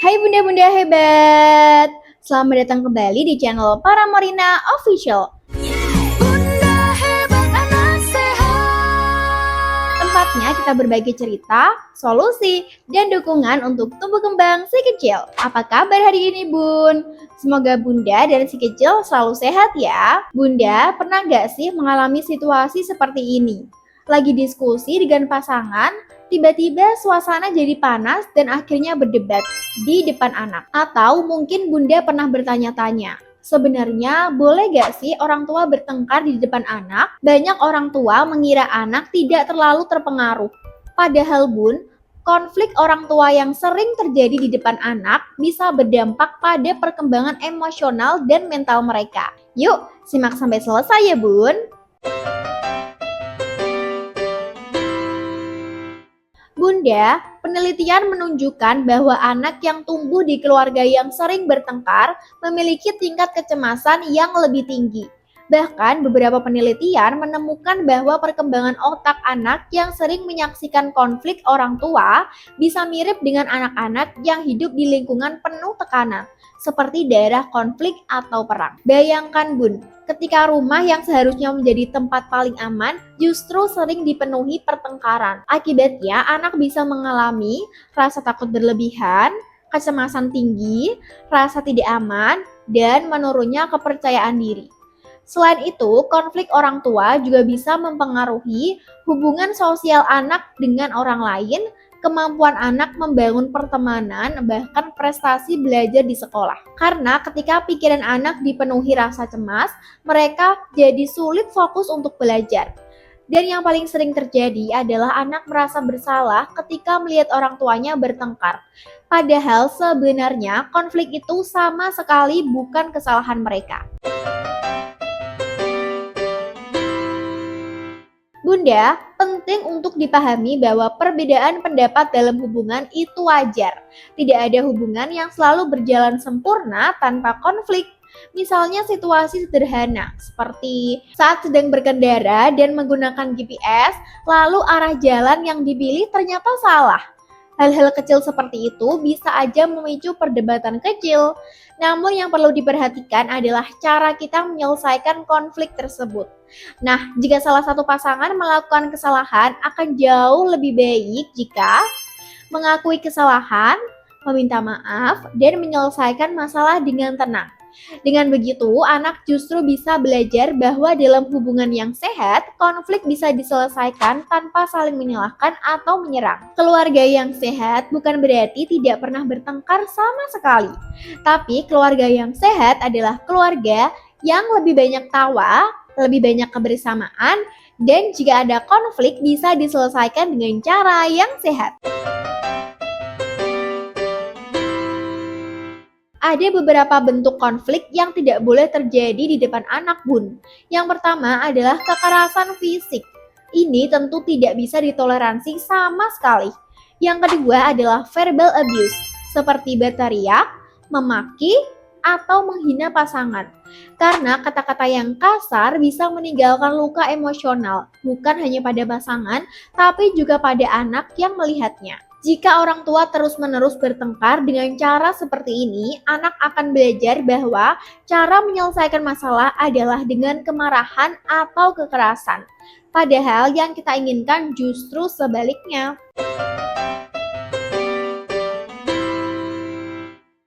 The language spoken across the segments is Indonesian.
Hai bunda-bunda hebat, selamat datang kembali di channel Para Morina Official. Bunda hebat anak sehat. Tempatnya kita berbagi cerita, solusi, dan dukungan untuk tumbuh kembang si kecil. Apa kabar hari ini bun? Semoga bunda dan si kecil selalu sehat ya. Bunda pernah gak sih mengalami situasi seperti ini? Lagi diskusi dengan pasangan, tiba-tiba suasana jadi panas dan akhirnya berdebat di depan anak. Atau mungkin bunda pernah bertanya-tanya, sebenarnya boleh gak sih orang tua bertengkar di depan anak? Banyak orang tua mengira anak tidak terlalu terpengaruh. Padahal bun, konflik orang tua yang sering terjadi di depan anak bisa berdampak pada perkembangan emosional dan mental mereka. Yuk, simak sampai selesai ya bun. Bunda, penelitian menunjukkan bahwa anak yang tumbuh di keluarga yang sering bertengkar memiliki tingkat kecemasan yang lebih tinggi. Bahkan beberapa penelitian menemukan bahwa perkembangan otak anak yang sering menyaksikan konflik orang tua bisa mirip dengan anak-anak yang hidup di lingkungan penuh tekanan, seperti daerah konflik atau perang. Bayangkan bun, ketika rumah yang seharusnya menjadi tempat paling aman justru sering dipenuhi pertengkaran. Akibatnya anak bisa mengalami rasa takut berlebihan, kecemasan tinggi, rasa tidak aman, dan menurunnya kepercayaan diri. Selain itu, konflik orang tua juga bisa mempengaruhi hubungan sosial anak dengan orang lain, kemampuan anak membangun pertemanan, bahkan prestasi belajar di sekolah. Karena ketika pikiran anak dipenuhi rasa cemas, mereka jadi sulit fokus untuk belajar. Dan yang paling sering terjadi adalah anak merasa bersalah ketika melihat orang tuanya bertengkar. Padahal sebenarnya konflik itu sama sekali bukan kesalahan mereka. Bunda, penting untuk dipahami bahwa perbedaan pendapat dalam hubungan itu wajar. Tidak ada hubungan yang selalu berjalan sempurna tanpa konflik. Misalnya situasi sederhana, seperti saat sedang berkendara dan menggunakan GPS, lalu arah jalan yang dipilih ternyata salah. Hal-hal kecil seperti itu bisa aja memicu perdebatan kecil. Namun yang perlu diperhatikan adalah cara kita menyelesaikan konflik tersebut. Nah, jika salah satu pasangan melakukan kesalahan, akan jauh lebih baik jika mengakui kesalahan, meminta maaf, dan menyelesaikan masalah dengan tenang. Dengan begitu, anak justru bisa belajar bahwa dalam hubungan yang sehat, konflik bisa diselesaikan tanpa saling menyalahkan atau menyerang. Keluarga yang sehat bukan berarti tidak pernah bertengkar sama sekali. Tapi keluarga yang sehat adalah keluarga yang lebih banyak tawa, lebih banyak kebersamaan, dan jika ada konflik bisa diselesaikan dengan cara yang sehat. Ada beberapa bentuk konflik yang tidak boleh terjadi di depan anak bun. Yang pertama adalah kekerasan fisik. Ini tentu tidak bisa ditoleransi sama sekali. Yang kedua adalah verbal abuse, seperti berteriak, memaki, atau menghina pasangan. Karena kata-kata yang kasar bisa meninggalkan luka emosional, bukan hanya pada pasangan, tapi juga pada anak yang melihatnya. Jika orang tua terus-menerus bertengkar dengan cara seperti ini, anak akan belajar bahwa cara menyelesaikan masalah adalah dengan kemarahan atau kekerasan. Padahal yang kita inginkan justru sebaliknya.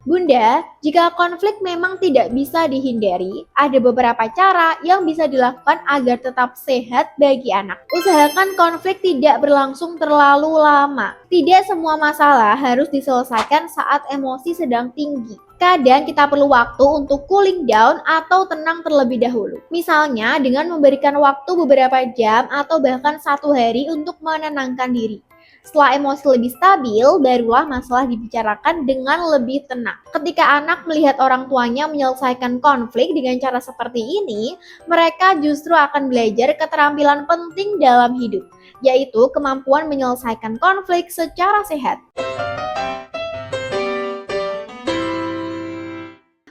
Bunda, jika konflik memang tidak bisa dihindari, ada beberapa cara yang bisa dilakukan agar tetap sehat bagi anak. Usahakan konflik tidak berlangsung terlalu lama. Tidak semua masalah harus diselesaikan saat emosi sedang tinggi. Kadang kita perlu waktu untuk cooling down atau tenang terlebih dahulu. Misalnya dengan memberikan waktu beberapa jam atau bahkan 1 hari untuk menenangkan diri. Setelah emosi lebih stabil, barulah masalah dibicarakan dengan lebih tenang. Ketika anak melihat orang tuanya menyelesaikan konflik dengan cara seperti ini, mereka justru akan belajar keterampilan penting dalam hidup, yaitu kemampuan menyelesaikan konflik secara sehat.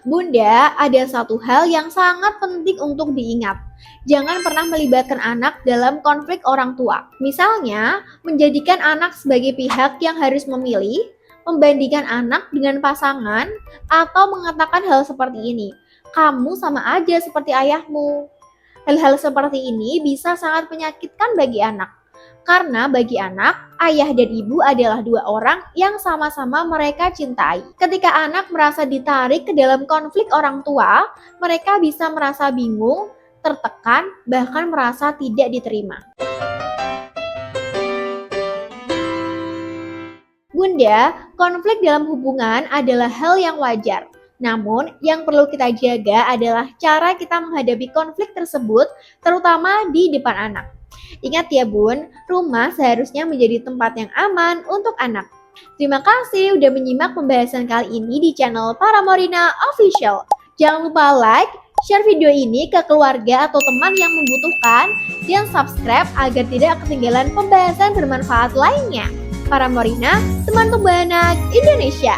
Bunda, ada satu hal yang sangat penting untuk diingat. Jangan pernah melibatkan anak dalam konflik orang tua. Misalnya, menjadikan anak sebagai pihak yang harus memilih, Membandingkan anak dengan pasangan atau mengatakan hal seperti ini, kamu sama aja seperti ayahmu. Hal-hal seperti ini bisa sangat menyakitkan bagi anak. Karena bagi anak, ayah dan ibu adalah dua orang yang sama-sama mereka cintai. Ketika anak merasa ditarik ke dalam konflik orang tua, mereka bisa merasa bingung, tertekan, bahkan merasa tidak diterima. Bunda, konflik dalam hubungan adalah hal yang wajar. Namun, yang perlu kita jaga adalah cara kita menghadapi konflik tersebut, terutama di depan anak. Ingat ya Bun, rumah seharusnya menjadi tempat yang aman untuk anak. Terima kasih udah menyimak pembahasan kali ini di channel Paramorina Official. Jangan lupa like, share video ini ke keluarga atau teman yang membutuhkan, dan subscribe agar tidak ketinggalan pembahasan bermanfaat lainnya. Paramorina, teman tumbuh anak Indonesia.